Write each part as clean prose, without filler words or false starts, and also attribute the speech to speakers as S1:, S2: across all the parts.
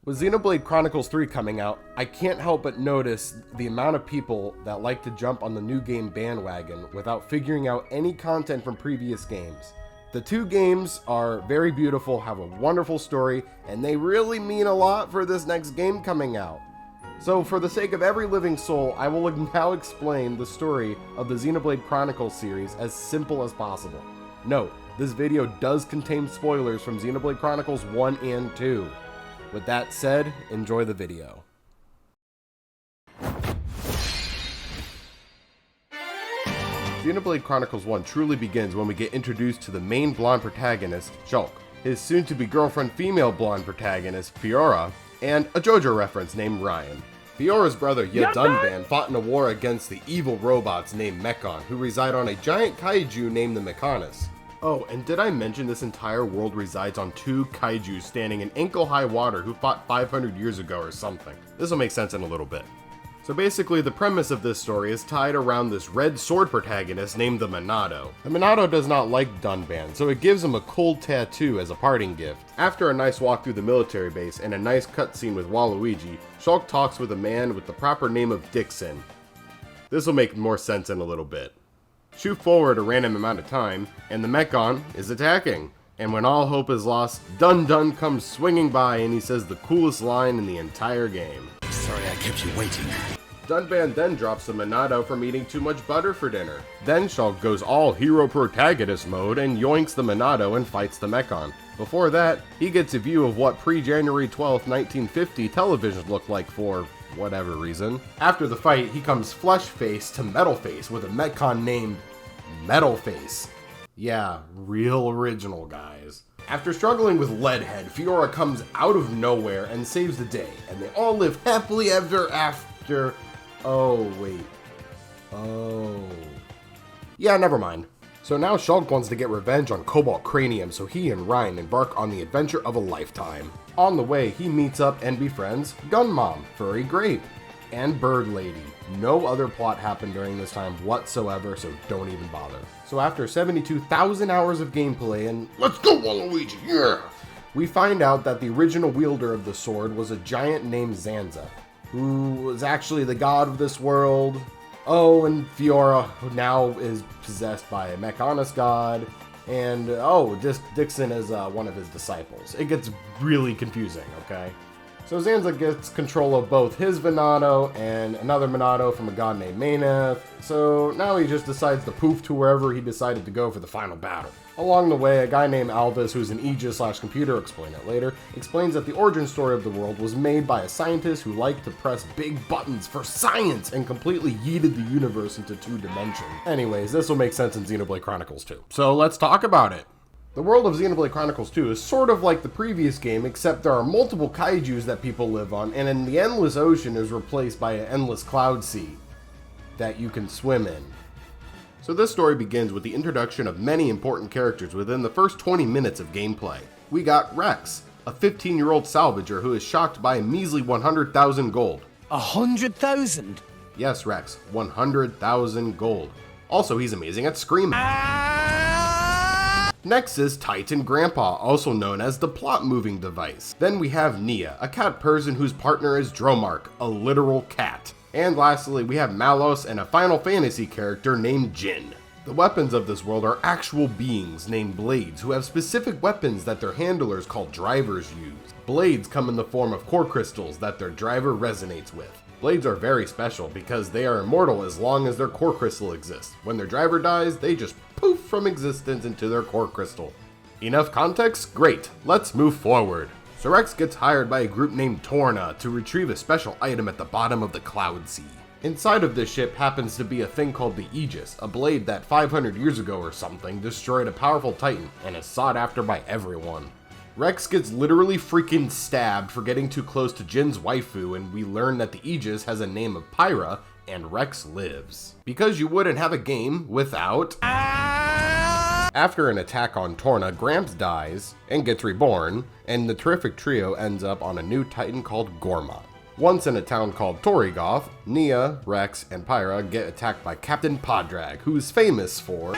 S1: With Xenoblade Chronicles 3 coming out, I can't help but notice the amount of people that like to jump on the new game bandwagon without figuring out any content from previous games. The two games are very beautiful, have a wonderful story, and they really mean a lot for this next game coming out. So for the sake of every living soul, I will now explain the story of the Xenoblade Chronicles series as simple as possible. Note, this video does contain spoilers from Xenoblade Chronicles 1 and 2. With that said, enjoy the video. Xenoblade Chronicles 1 truly begins when we get introduced to the main blonde protagonist, Shulk, his soon-to-be girlfriend female blonde protagonist, Fiora, and a JoJo reference named Ryan. Fiora's brother, Dunban, fought in a war against the evil robots named Mechon, who reside on a giant kaiju named the Mechonis. Oh, and did I mention this entire world resides on two kaiju standing in ankle-high water who fought 500 years ago or something. This will make sense in a little bit. So basically, the premise of this story is tied around this red sword protagonist named the Monado. The Monado does not like Dunban, so it gives him a cool tattoo as a parting gift. After a nice walk through the military base and a nice cutscene with Waluigi, Shulk talks with a man with the proper name of Dixon. This will make more sense in a little bit. Shoot forward a random amount of time, and the Mechon is attacking. And when all hope is lost, Dun comes swinging by and he says the coolest line in the entire game.
S2: Sorry I kept you waiting.
S1: Dunban then drops the Monado from eating too much butter for dinner. Then Shulk goes all hero protagonist mode and yoinks the Monado and fights the Mechon. Before that, he gets a view of what pre-January 12th, 1950 television looked like for whatever reason. After the fight, he comes flesh face to metal face with a Mechon named Metal Face. Yeah, real original, guys. After struggling with Leadhead, Fiora comes out of nowhere and saves the day, and they all live happily ever after. Oh, wait. Oh. Yeah, never mind. So now Shulk wants to get revenge on Cobalt Cranium, so he and Ryan embark on the adventure of a lifetime. On the way, he meets up and befriends Gun Mom, Furry Grape, and Bird Lady. No other plot happened during this time whatsoever, so don't even bother. So after 72,000 hours of gameplay and let's go Waluigi, yeah! We find out that the original wielder of the sword was a giant named Zanza, who was actually the god of this world. Oh, and Fiora now is possessed by a Mechonis god, and Dixon is one of his disciples. It gets really confusing, okay? So Zanza gets control of both his Monado and another Monado from a god named Mayneth, so now he just decides to poof to wherever he decided to go for the final battle. Along the way, a guy named Alvis, who's an Aegis/computer, explain it later, explains that the origin story of the world was made by a scientist who liked to press big buttons for science and completely yeeted the universe into 2 dimensions. Anyways, this will make sense in Xenoblade Chronicles 2. So let's talk about it. The world of Xenoblade Chronicles 2 is sort of like the previous game, except there are multiple kaijus that people live on, and in the endless ocean is replaced by an endless cloud sea that you can swim in. So this story begins with the introduction of many important characters within the first 20 minutes of gameplay. We got Rex, a 15-year-old salvager who is shocked by a measly 100,000 gold.
S2: 100,000?
S1: Yes, Rex, 100,000 gold. Also, he's amazing at screaming. Next is Titan Grandpa, also known as the plot-moving device. Then we have Nia, a cat person whose partner is Dromark, a literal cat. And lastly, we have Malos and a Final Fantasy character named Jin. The weapons of this world are actual beings named Blades who have specific weapons that their handlers called drivers use. Blades come in the form of core crystals that their driver resonates with. Blades are very special because they are immortal as long as their core crystal exists. When their driver dies, they just poof from existence into their core crystal. Enough context? Great, let's move forward. So Rex gets hired by a group named Torna to retrieve a special item at the bottom of the Cloud Sea. Inside of this ship happens to be a thing called the Aegis, a blade that 500 years ago or something destroyed a powerful titan and is sought after by everyone. Rex gets literally freaking stabbed for getting too close to Jin's waifu, and we learn that the Aegis has a name of Pyra, and Rex lives. Because you wouldn't have a game without... After an attack on Torna, Gramps dies and gets reborn, and the terrific trio ends up on a new titan called Gormott. Once in a town called Torigoth, Nia, Rex, and Pyra get attacked by Captain Padrag, who's famous for...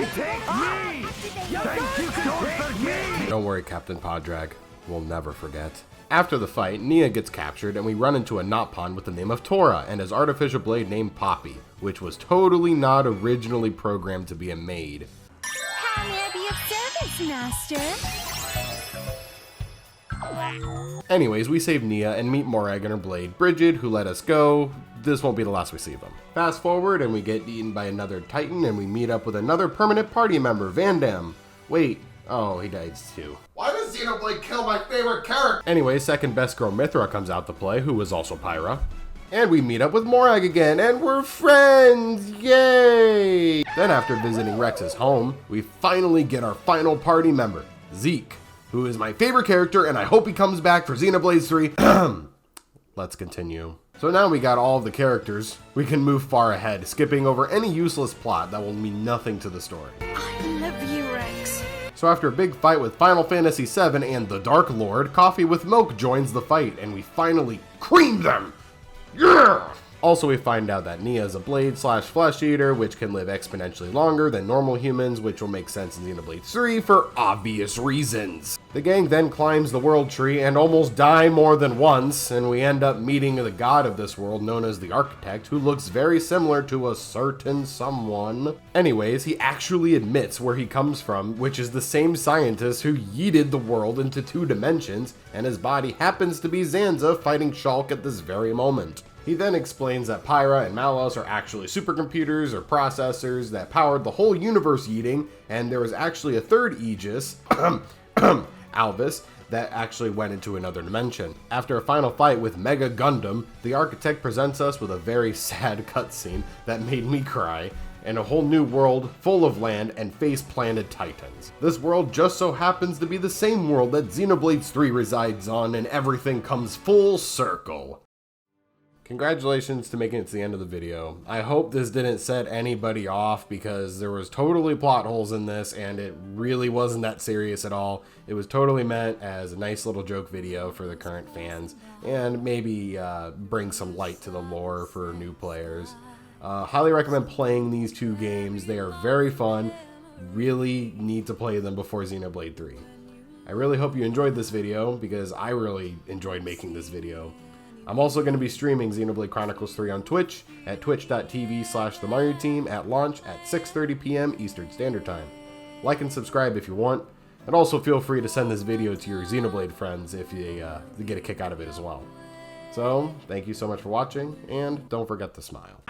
S1: Don't worry, Captain Padrag. we'll never forget. After the fight, Nia gets captured and we run into a knot pond with the name of Tora and his artificial blade named Poppy, which was totally not originally programmed to be a maid.
S3: How may I be of service, master?
S1: Anyways, we save Nia and meet Morag and her blade, Bridget, who let us go. This won't be the last we see of them. Fast forward and we get eaten by another Titan and we meet up with another permanent party member, Vandam. Wait, oh, he dies too.
S4: Why does Xenoblade kill my favorite character?
S1: Anyway, second best girl Mithra comes out to play, who was also Pyra. And we meet up with Morag again, and we're friends! Yay! Then after visiting Rex's home, we finally get our final party member, Zeke, who is my favorite character, and I hope he comes back for Xenoblade 3. Let's continue. So now we got all of the characters, we can move far ahead, skipping over any useless plot that will mean nothing to the story.
S3: I love you, Rex.
S1: So after a big fight with Final Fantasy VII and the Dark Lord, Coffee with Milk joins the fight, and we finally cream them! Yeah! Also, we find out that Nia is a blade/flesh eater, which can live exponentially longer than normal humans, which will make sense in Xenoblade 3 for obvious reasons. The gang then climbs the world tree and almost die more than once, and we end up meeting the god of this world known as the Architect, who looks very similar to a certain someone. Anyways, he actually admits where he comes from, which is the same scientist who yeeted the world into 2 dimensions, and his body happens to be Zanza fighting Shulk at this very moment. He then explains that Pyra and Malos are actually supercomputers or processors that powered the whole universe yeeting, and there was actually a third Aegis, Alvis, that actually went into another dimension. After a final fight with Mega Gundam, the Architect presents us with a very sad cutscene that made me cry, and a whole new world full of land and face-planted titans. This world just so happens to be the same world that Xenoblade 3 resides on, and everything comes full circle. Congratulations to making it to the end of the video. I hope this didn't set anybody off because there was totally plot holes in this and it really wasn't that serious at all. It was totally meant as a nice little joke video for the current fans and maybe bring some light to the lore for new players. Highly recommend playing these 2 games. They are very fun. Really need to play them before Xenoblade 3. I really hope you enjoyed this video because I really enjoyed making this video. I'm also going to be streaming Xenoblade Chronicles 3 on Twitch at twitch.tv/TheMarioTeam at launch at 6:30 p.m. Eastern Standard Time. Like and subscribe if you want, and also feel free to send this video to your Xenoblade friends if you get a kick out of it as well. So, thank you so much for watching, and don't forget to smile.